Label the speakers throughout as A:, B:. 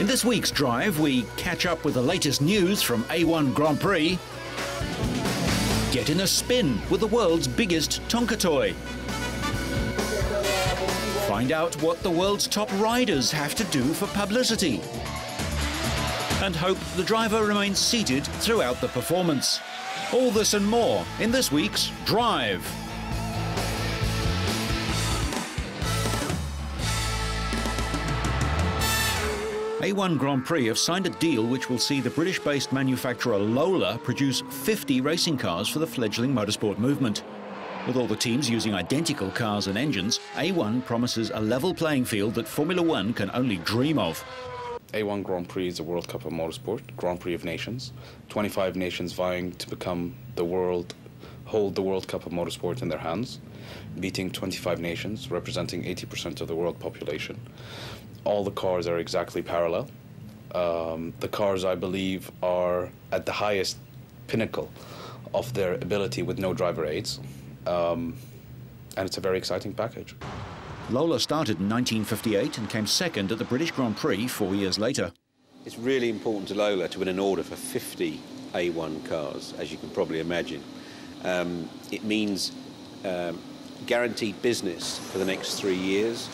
A: In this week's drive, we catch up with the latest news from A1 Grand Prix, get in a spin with the world's biggest Tonka toy, find out what the world's top riders have to do for publicity, and hope the driver remains seated throughout the performance. All this and more in this week's Drive. A1 Grand Prix have signed a deal which will see the British-based manufacturer Lola produce 50 racing cars for the fledgling motorsport movement. With all the teams using identical cars and engines, A1 promises a level playing field that Formula One can only dream of.
B: A1 Grand Prix is a World Cup of Motorsport, Grand Prix of Nations. 25 nations vying to become hold the World Cup of Motorsport in their hands, beating 25 nations, representing 80% of the world population. All the cars are exactly parallel. The cars, I believe, are at the highest pinnacle of their ability with no driver aids. And it's a very exciting package.
A: Lola started in 1958 and came second at the British Grand Prix 4 years later.
C: It's really important to Lola to win an order for 50 A1 cars, as you can probably imagine. It means guaranteed business for the next 3 years.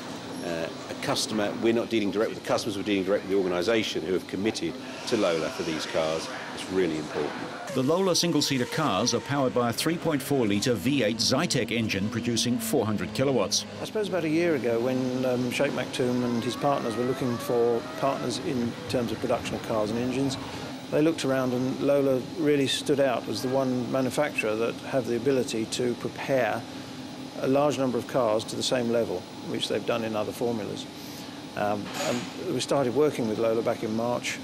C: A customer, we're not dealing direct with the customers, we're dealing direct with the organisation who have committed to Lola for these cars. It's really important.
A: The Lola single-seater cars are powered by a 3.4-litre V8 Zytek engine producing 400 kilowatts.
D: I suppose about a year ago when Sheikh Maktoum and his partners were looking for partners in terms of production of cars and engines, they looked around and Lola really stood out as the one manufacturer that have the ability to prepare a large number of cars to the same level, which they've done in other formulas. And we started working with Lola back in March.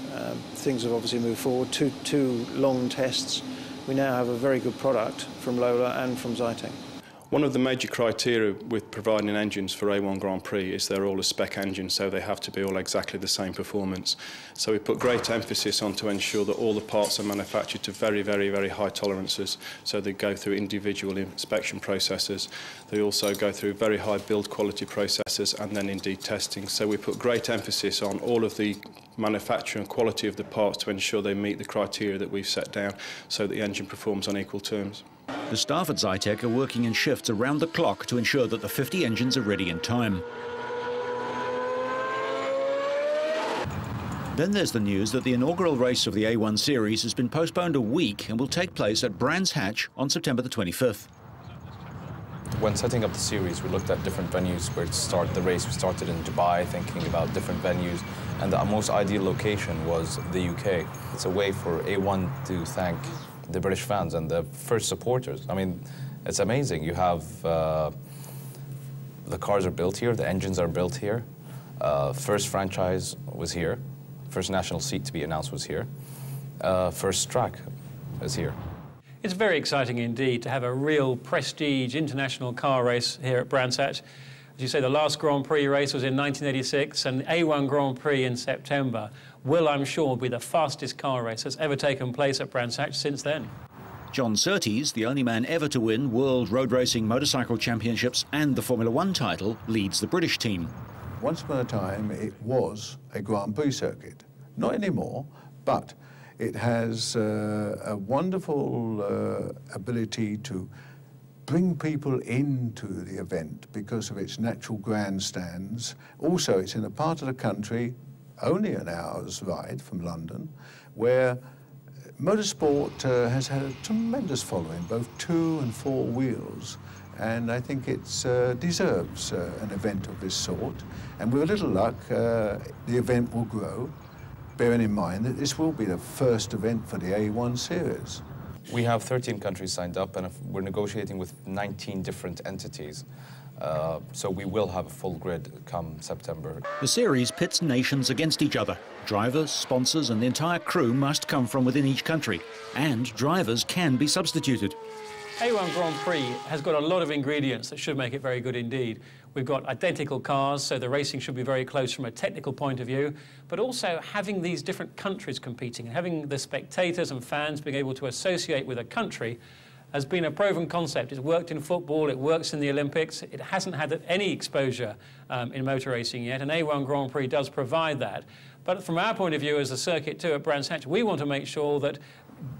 D: Things have obviously moved forward. Two long tests. We now have a very good product from Lola and from Zytek.
E: One of the major criteria with providing engines for A1 Grand Prix is they're all a spec engine, so they have to be all exactly the same performance. So we put great emphasis on to ensure that all the parts are manufactured to very, very, very high tolerances. So they go through individual inspection processes. They also go through very high build quality processes and then indeed testing. So we put great emphasis on all of the manufacture and quality of the parts to ensure they meet the criteria that we've set down so that the engine performs on equal terms.
A: The staff at Zytek are working in shifts around the clock to ensure that the 50 engines are ready in time. Then there's the news that the inaugural race of the A1 series has been postponed a week and will take place at Brands Hatch on September the 25th.
F: When setting up the series, we looked at different venues where to start the race. We started in Dubai, thinking about different venues, and the most ideal location was the UK. It's a way for A1 to thank the British fans and the first supporters. I mean, it's amazing. You have the cars are built here, the engines are built here. First franchise was here. First national seat to be announced was here. First track is here.
G: It's very exciting indeed to have a real prestige international car race here at Brands Hatch. As you say, the last Grand Prix race was in 1986, and A1 Grand Prix in September will, I'm sure, be the fastest car race that's ever taken place at Brands Hatch since then.
A: John Surtees, the only man ever to win World Road Racing Motorcycle Championships and the Formula One title, leads the British team.
H: Once upon a time, it was a Grand Prix circuit. Not anymore, but it has a wonderful ability to bring people into the event because of its natural grandstands. Also, it's in a part of the country, only an hour's ride from London, where motorsport has had a tremendous following, both 2 and 4 wheels. And I think it deserves an event of this sort. And with a little luck, the event will grow, bearing in mind that this will be the first event for the A1 series.
F: We have 13 countries signed up, and we're negotiating with 19 different entities. So we will have a full grid come September.
A: The series pits nations against each other. Drivers, sponsors and the entire crew must come from within each country, and drivers can be substituted.
G: A1 Grand Prix has got a lot of ingredients that should make it very good indeed. We've got identical cars, so the racing should be very close from a technical point of view, but also having these different countries competing and having the spectators and fans being able to associate with a country has been a proven concept. It's worked in football, it works in the Olympics. It hasn't had any exposure in motor racing yet, and A1 Grand Prix does provide that. But from our point of view as a Circuit 2 at Brands Hatch, we want to make sure that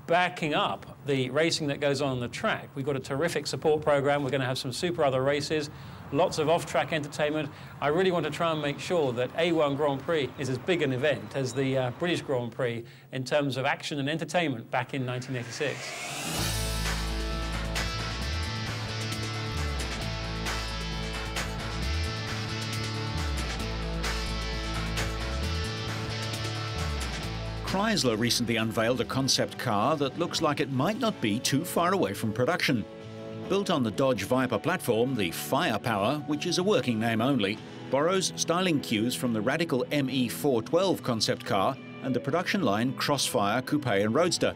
G: backing up the racing that goes on the track, we've got a terrific support program. We're going to have some super other races, lots of off-track entertainment. I really want to try and make sure that A1 Grand Prix is as big an event as the British Grand Prix in terms of action and entertainment back in 1986.
A: Chrysler recently unveiled a concept car that looks like it might not be too far away from production. Built on the Dodge Viper platform, the Firepower, which is a working name only, borrows styling cues from the radical ME412 concept car and the production line Crossfire Coupe and Roadster.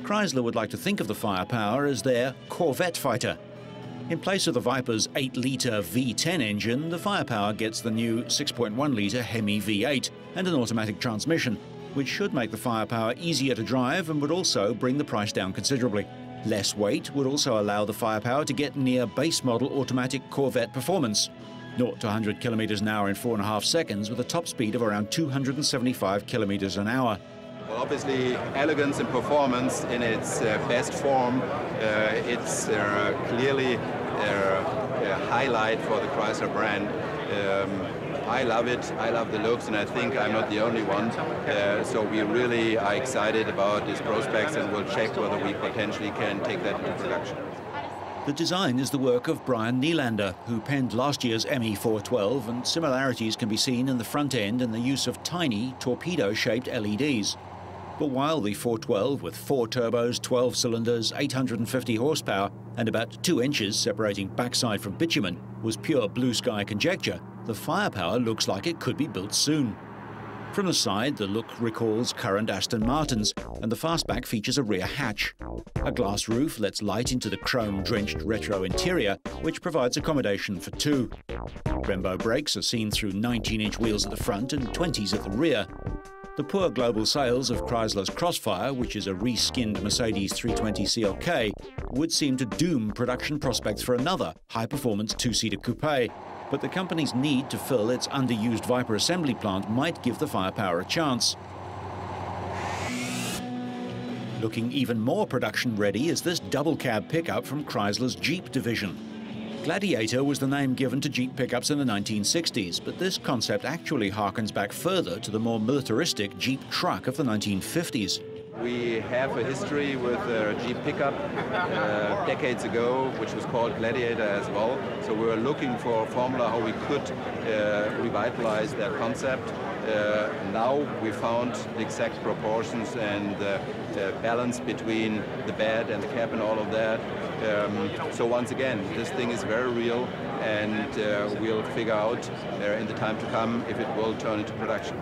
A: Chrysler would like to think of the Firepower as their Corvette fighter. In place of the Viper's 8-litre V10 engine, the Firepower gets the new 6.1-litre Hemi V8 and an automatic transmission, which should make the Firepower easier to drive and would also bring the price down considerably. Less weight would also allow the Firepower to get near base model automatic Corvette performance, 0 to 100 kilometers an hour in 4.5 seconds with a top speed of around 275 kilometers an hour.
I: Well, obviously, elegance and performance in its best form, it's clearly a highlight for the Chrysler brand. I love it, I love the looks, and I think I'm not the only one. So we really are excited about these prospects, and we'll check whether we potentially can take that into production.
A: The design is the work of Brian Nylander, who penned last year's ME412, and similarities can be seen in the front end and the use of tiny, torpedo-shaped LEDs. But while the 412, with 4 turbos, 12 cylinders, 850 horsepower, and about 2 inches separating backside from bitumen, was pure blue sky conjecture, the Firepower looks like it could be built soon. From the side, the look recalls current Aston Martins, and the fastback features a rear hatch. A glass roof lets light into the chrome-drenched retro interior, which provides accommodation for 2. Brembo brakes are seen through 19-inch wheels at the front and 20s at the rear. The poor global sales of Chrysler's Crossfire, which is a reskinned Mercedes 320 CLK, would seem to doom production prospects for another high-performance 2-seater coupe, but the company's need to fill its underused Viper assembly plant might give the Firepower a chance. Looking even more production-ready is this double-cab pickup from Chrysler's Jeep division. Gladiator was the name given to Jeep pickups in the 1960s, but this concept actually harkens back further to the more militaristic Jeep truck of the 1950s.
I: We have a history with a Jeep pickup decades ago, which was called Gladiator as well. So we were looking for a formula how we could revitalize that concept. Now we found the exact proportions and the balance between the bed and the cab and all of that. So once again, this thing is very real, and we'll figure out in the time to come if it will turn into production.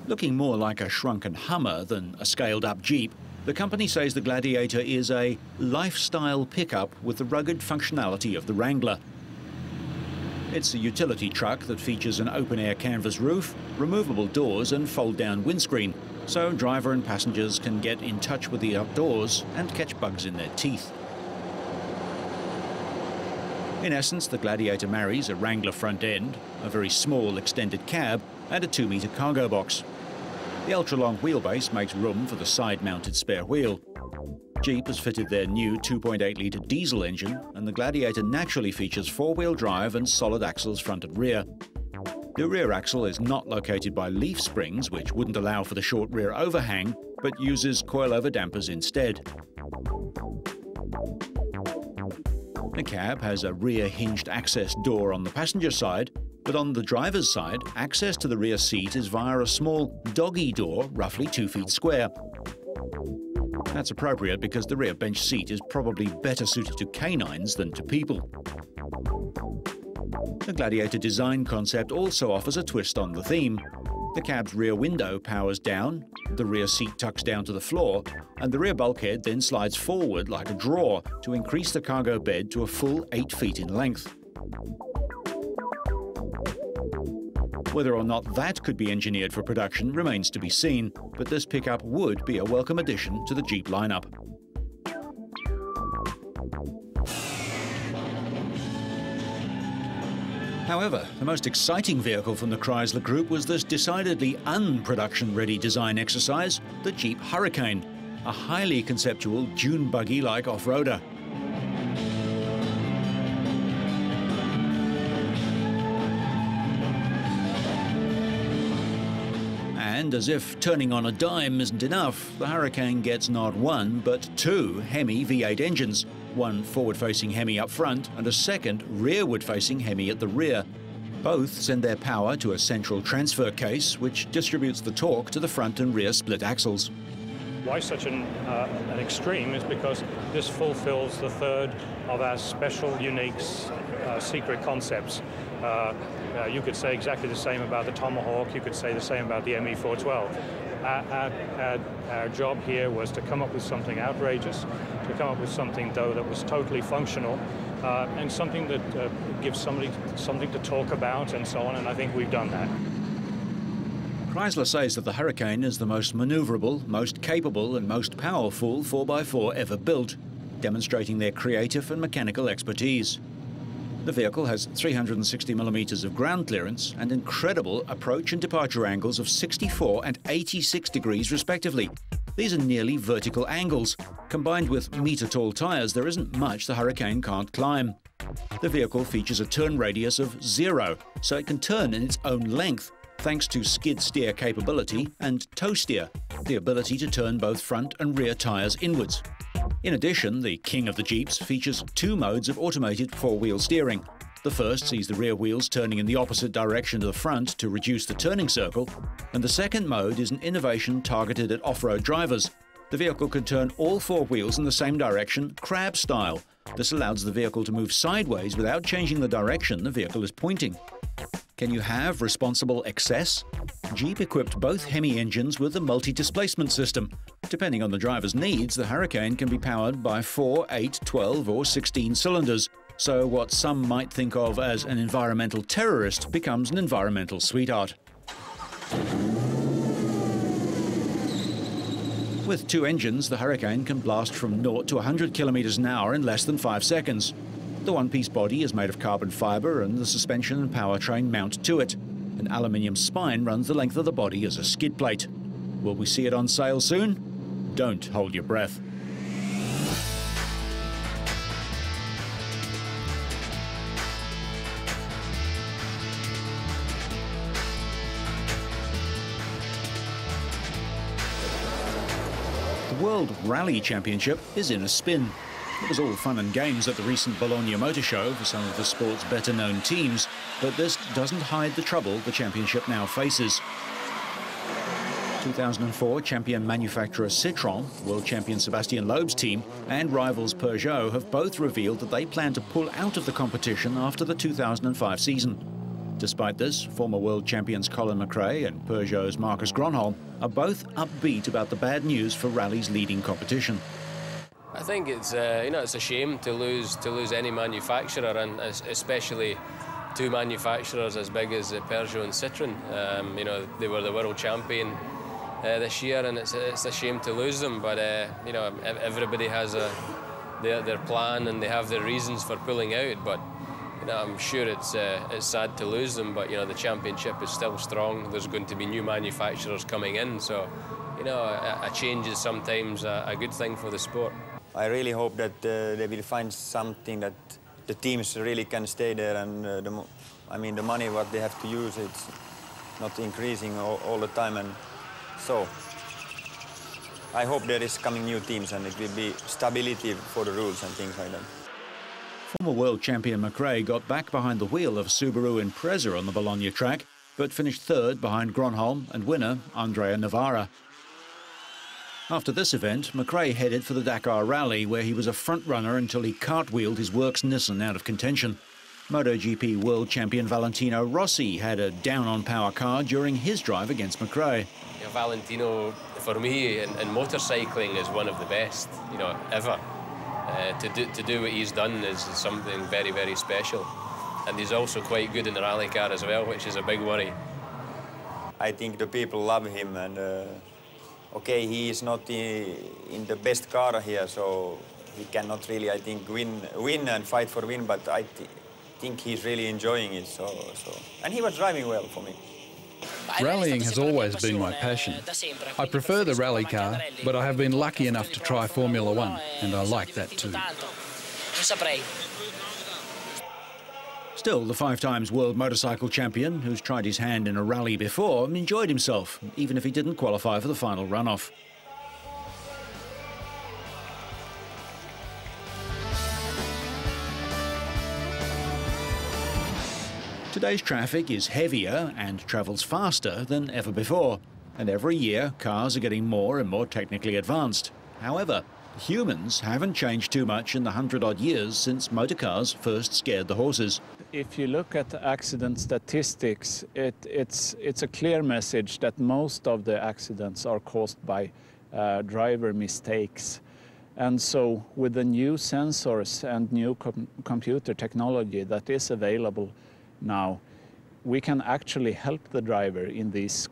A: Looking more like a shrunken Hummer than a scaled-up Jeep, the company says the Gladiator is a lifestyle pickup with the rugged functionality of the Wrangler. It's a utility truck that features an open-air canvas roof, removable doors and fold-down windscreen, so driver and passengers can get in touch with the outdoors and catch bugs in their teeth. In essence, the Gladiator marries a Wrangler front end, a very small extended cab, and a 2-meter cargo box. The ultra-long wheelbase makes room for the side-mounted spare wheel. Jeep has fitted their new 2.8-litre diesel engine, and the Gladiator naturally features 4-wheel drive and solid axles front and rear. The rear axle is not located by leaf springs, which wouldn't allow for the short rear overhang, but uses coilover dampers instead. The cab has a rear hinged access door on the passenger side, but on the driver's side, access to the rear seat is via a small doggy door, roughly 2 feet square. That's appropriate because the rear bench seat is probably better suited to canines than to people. The Gladiator design concept also offers a twist on the theme. The cab's rear window powers down, the rear seat tucks down to the floor, and the rear bulkhead then slides forward like a drawer to increase the cargo bed to a full 8 feet in length. Whether or not that could be engineered for production remains to be seen, but this pickup would be a welcome addition to the Jeep lineup. However, the most exciting vehicle from the Chrysler Group was this decidedly unproduction-ready design exercise, the Jeep Hurricane, a highly conceptual dune buggy-like off-roader. And as if turning on a dime isn't enough, the Hurricane gets not one, but two Hemi V8 engines, one forward-facing Hemi up front and a second rearward-facing Hemi at the rear. Both send their power to a central transfer case, which distributes the torque to the front and rear split axles.
J: Why such an extreme is because this fulfills the third of our special, unique, secret concepts. You could say exactly the same about the Tomahawk, you could say the same about the ME412. Our job here was to come up with something outrageous, to come up with something, though, that was totally functional, and something that gives somebody something to talk about and so on, and I think we've done that.
A: Chrysler says that the Hurricane is the most manoeuvrable, most capable and most powerful 4x4 ever built, demonstrating their creative and mechanical expertise. The vehicle has 360 millimeters of ground clearance and incredible approach and departure angles of 64 and 86 degrees respectively. These are nearly vertical angles. Combined with meter-tall tyres, there isn't much the Hurricane can't climb. The vehicle features a turn radius of 0, so it can turn in its own length, thanks to skid steer capability and toe steer, the ability to turn both front and rear tyres inwards. In addition, the king of the Jeeps features two modes of automated four-wheel steering. The first sees the rear wheels turning in the opposite direction to the front to reduce the turning circle, and the second mode is an innovation targeted at off-road drivers. The vehicle can turn all four wheels in the same direction, crab style. This allows the vehicle to move sideways without changing the direction the vehicle is pointing. Can you have responsible excess? Jeep equipped both Hemi engines with a multi-displacement system. Depending on the driver's needs, the Hurricane can be powered by 4, 8, 12 or 16 cylinders. So what some might think of as an environmental terrorist becomes an environmental sweetheart. With two engines, the Hurricane can blast from 0 to 100 kilometers an hour in less than 5 seconds. The one-piece body is made of carbon fiber and the suspension and powertrain mount to it. An aluminium spine runs the length of the body as a skid plate. Will we see it on sale soon? Don't hold your breath. The World Rally Championship is in a spin. It was all fun and games at the recent Bologna Motor Show for some of the sport's better-known teams, but this doesn't hide the trouble the championship now faces. 2004 champion manufacturer Citroën, world champion Sébastien Loeb's team, and rivals Peugeot have both revealed that they plan to pull out of the competition after the 2005 season. Despite this, former world champions Colin McRae and Peugeot's Marcus Gronholm are both upbeat about the bad news for rally's leading competition.
K: I think it's it's a shame to lose any manufacturer, and especially two manufacturers as big as Peugeot and Citroën. They were the world champion this year, and it's a shame to lose them. But everybody has their plan and they have their reasons for pulling out. But I'm sure it's sad to lose them. But the championship is still strong. There's going to be new manufacturers coming in, so a change is sometimes a good thing for the sport.
L: I really hope that they will find something that the teams really can stay there, and the money what they have to use, it's not increasing all the time, and so I hope there is coming new teams and it will be stability for the rules and things like that.
A: Former world champion McRae got back behind the wheel of Subaru Impreza on the Bologna track, but finished third behind Gronholm and winner Andrea Navarra. After this event, McRae headed for the Dakar Rally, where he was a front-runner until he cartwheeled his works Nissan out of contention. MotoGP world champion Valentino Rossi had a down-on-power car during his drive against McRae.
K: Valentino, for me, in motorcycling is one of the best, ever. To do what he's done is something very, very special. And he's also quite good in the rally car as well, which is a big worry.
L: I think the people love him, and okay, he is not in the best car here, so he cannot really, I think, win and fight for win, but I think he's really enjoying it. And he was driving well for me.
M: Rallying has always been my passion. I prefer the rally car, but I have been lucky enough to try Formula One, and I like that too.
A: Still, the 5-times world motorcycle champion, who's tried his hand in a rally before, enjoyed himself, even if he didn't qualify for the final runoff. Today's traffic is heavier and travels faster than ever before, and every year cars are getting more and more technically advanced. However, humans haven't changed too much in the 100-odd years since motorcars first scared the horses.
N: If you look at the accident statistics, it's a clear message that most of the accidents are caused by driver mistakes. And so with the new sensors and new computer technology that is available now, we can actually help the driver in these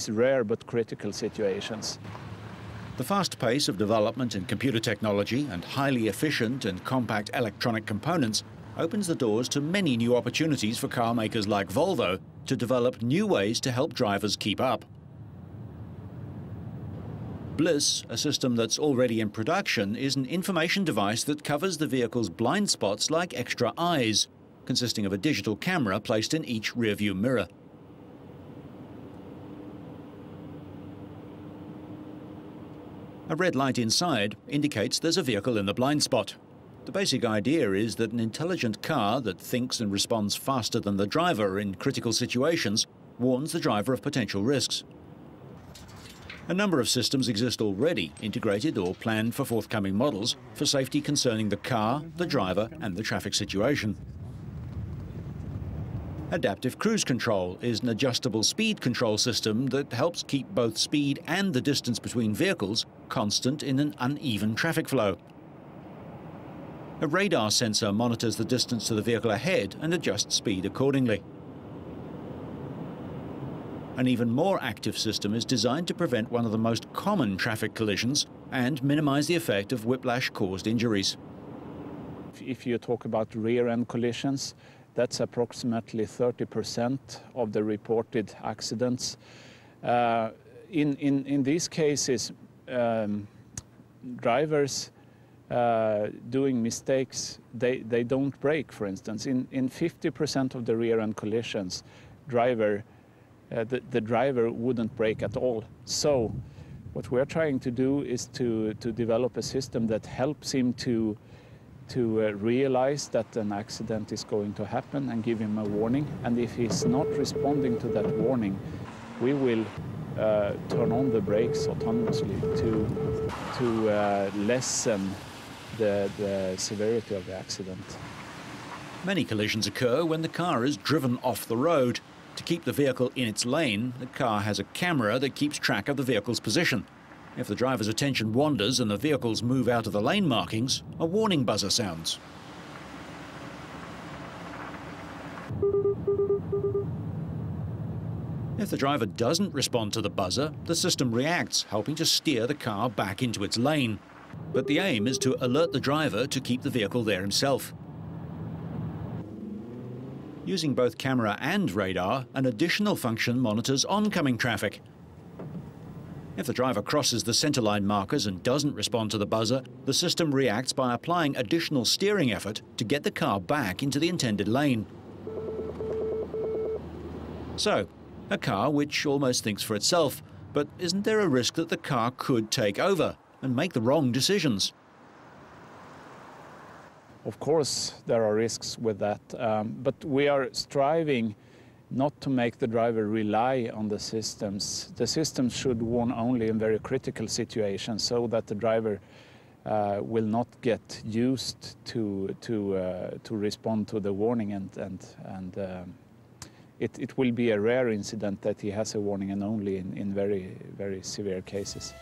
N: rare but critical situations.
A: The fast pace of development in computer technology and highly efficient and compact electronic components opens the doors to many new opportunities for car makers like Volvo to develop new ways to help drivers keep up. Bliss, a system that's already in production, is an information device that covers the vehicle's blind spots like extra eyes, consisting of a digital camera placed in each rearview mirror. A red light inside indicates there's a vehicle in the blind spot. The basic idea is that an intelligent car that thinks and responds faster than the driver in critical situations warns the driver of potential risks. A number of systems exist already, integrated or planned for forthcoming models, for safety concerning the car, the driver and the traffic situation. Adaptive Cruise Control is an adjustable speed control system that helps keep both speed and the distance between vehicles constant in an uneven traffic flow. A radar sensor monitors the distance to the vehicle ahead and adjusts speed accordingly. An even more active system is designed to prevent one of the most common traffic collisions and minimize the effect of whiplash-caused injuries.
N: If you talk about rear-end collisions, that's approximately 30% of the reported accidents. In these cases, drivers doing mistakes, they don't brake, for instance. In 50% of the rear-end collisions, the driver wouldn't brake at all. So what we're trying to do is to develop a system that helps him to realize that an accident is going to happen and give him a warning. And if he's not responding to that warning, we will turn on the brakes autonomously to lessen the severity of the accident.
A: Many collisions occur when the car is driven off the road. To keep the vehicle in its lane, the car has a camera that keeps track of the vehicle's position. If the driver's attention wanders and the vehicles move out of the lane markings, a warning buzzer sounds. If the driver doesn't respond to the buzzer, the system reacts, helping to steer the car back into its lane. But the aim is to alert the driver to keep the vehicle there himself. Using both camera and radar, an additional function monitors oncoming traffic. If the driver crosses the centerline markers and doesn't respond to the buzzer, the system reacts by applying additional steering effort to get the car back into the intended lane. So, a car which almost thinks for itself, but isn't there a risk that the car could take over and make the wrong decisions?
N: Of course, there are risks with that, but we are striving not to make the driver rely on the systems. The systems should warn only in very critical situations so that the driver will not get used to respond to the warning, and it will be a rare incident that he has a warning, and only in very, very severe cases.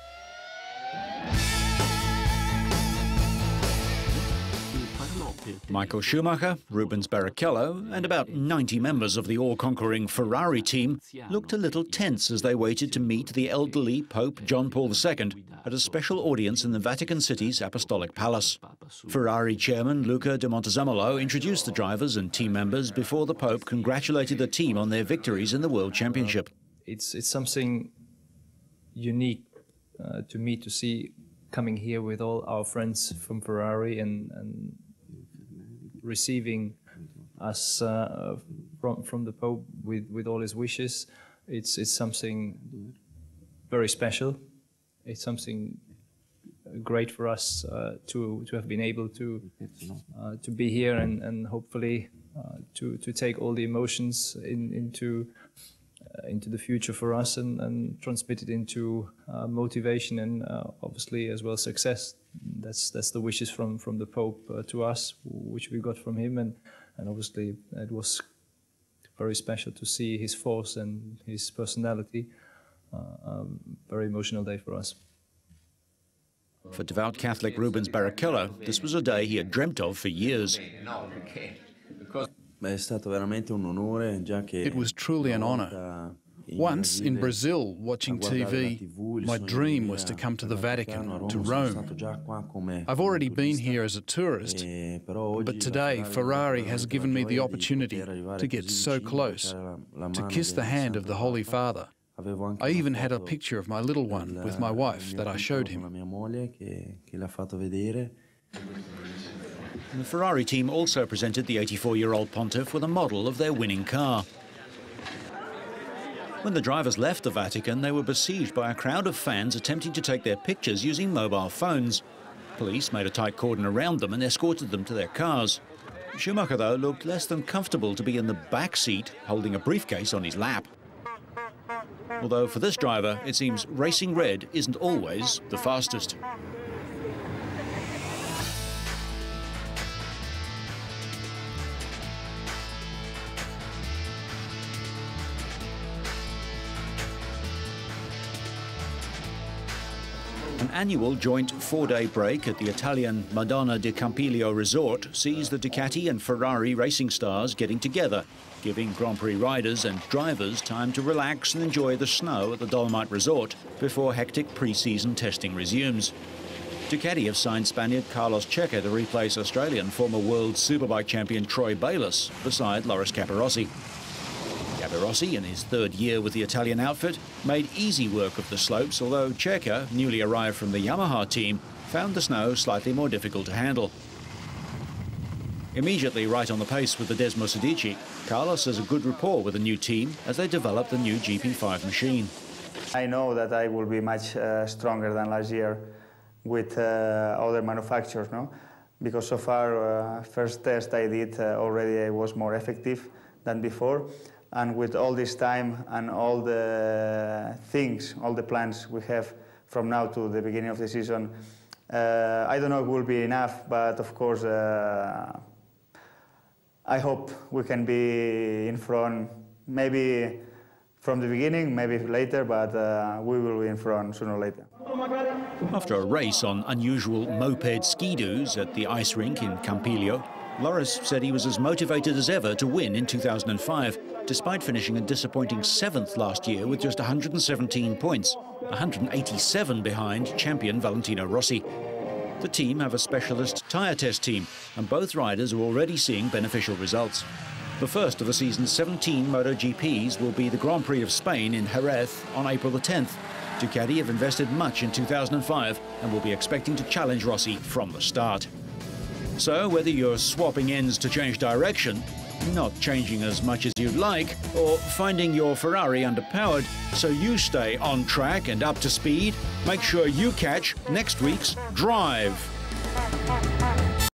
A: Michael Schumacher, Rubens Barrichello, and about 90 members of the all-conquering Ferrari team looked a little tense as they waited to meet the elderly Pope John Paul II at a special audience in the Vatican City's Apostolic Palace. Ferrari chairman Luca de Montezemolo introduced the drivers and team members before the Pope congratulated the team on their victories in the World Championship.
O: It's something unique to me to see coming here with all our friends from Ferrari and receiving us from the Pope with all his wishes. It's something very special. It's something great for us to have been able to be here and hopefully to take all the emotions into the future for us and transmit it into motivation and obviously as well success. That's the wishes from the Pope to us, which we got from him, and obviously it was very special to see his force and his personality. Very emotional day for us.
A: For devout Catholic Rubens Barrichello, this was a day he had dreamt of for years.
M: It was truly an honour. Once, in Brazil, watching TV, my dream was to come to the Vatican, to Rome. I've already been here as a tourist, but today Ferrari has given me the opportunity to get so close, to kiss the hand of the Holy Father. I even had a picture of my little one with my wife that I showed him.
A: The Ferrari team also presented the 84-year-old pontiff with a model of their winning car. When the drivers left the Vatican, they were besieged by a crowd of fans attempting to take their pictures using mobile phones. Police made a tight cordon around them and escorted them to their cars. Schumacher, though, looked less than comfortable to be in the back seat, holding a briefcase on his lap. Although for this driver, it seems racing red isn't always the fastest. An annual joint 4-day break at the Italian Madonna di Campiglio resort sees the Ducati and Ferrari racing stars getting together, giving Grand Prix riders and drivers time to relax and enjoy the snow at the Dolomite Resort before hectic pre-season testing resumes. Ducati have signed Spaniard Carlos Checa to replace Australian former World Superbike champion Troy Bayliss beside Loris Capirossi. Capirossi, in his third year with the Italian outfit, made easy work of the slopes, although Checa, newly arrived from the Yamaha team, found the snow slightly more difficult to handle. Immediately right on the pace with the Desmo Sedici, Carlos has a good rapport with the new team as they develop the new GP5 machine.
P: I know that I will be much stronger than last year with other manufacturers, no? Because so far, first test I did already I was more effective than before. And with all this time and all the things, all the plans we have from now to the beginning of the season, I don't know if it will be enough, but of course, I hope we can be in front, maybe from the beginning, maybe later, but we will be in front sooner or later.
A: After a race on unusual moped ski-doos at the ice rink in Campiglio, Loris said he was as motivated as ever to win in 2005, despite finishing a disappointing 7th last year with just 117 points, 187 behind champion Valentino Rossi. The team have a specialist tyre test team, and both riders are already seeing beneficial results. The first of the season's 17 MotoGPs will be the Grand Prix of Spain in Jerez on April the 10th. Ducati have invested much in 2005 and will be expecting to challenge Rossi from the start. So whether you're swapping ends to change direction, not changing as much as you'd like, or finding your Ferrari underpowered so you stay on track and up to speed, make sure you catch next week's Drive.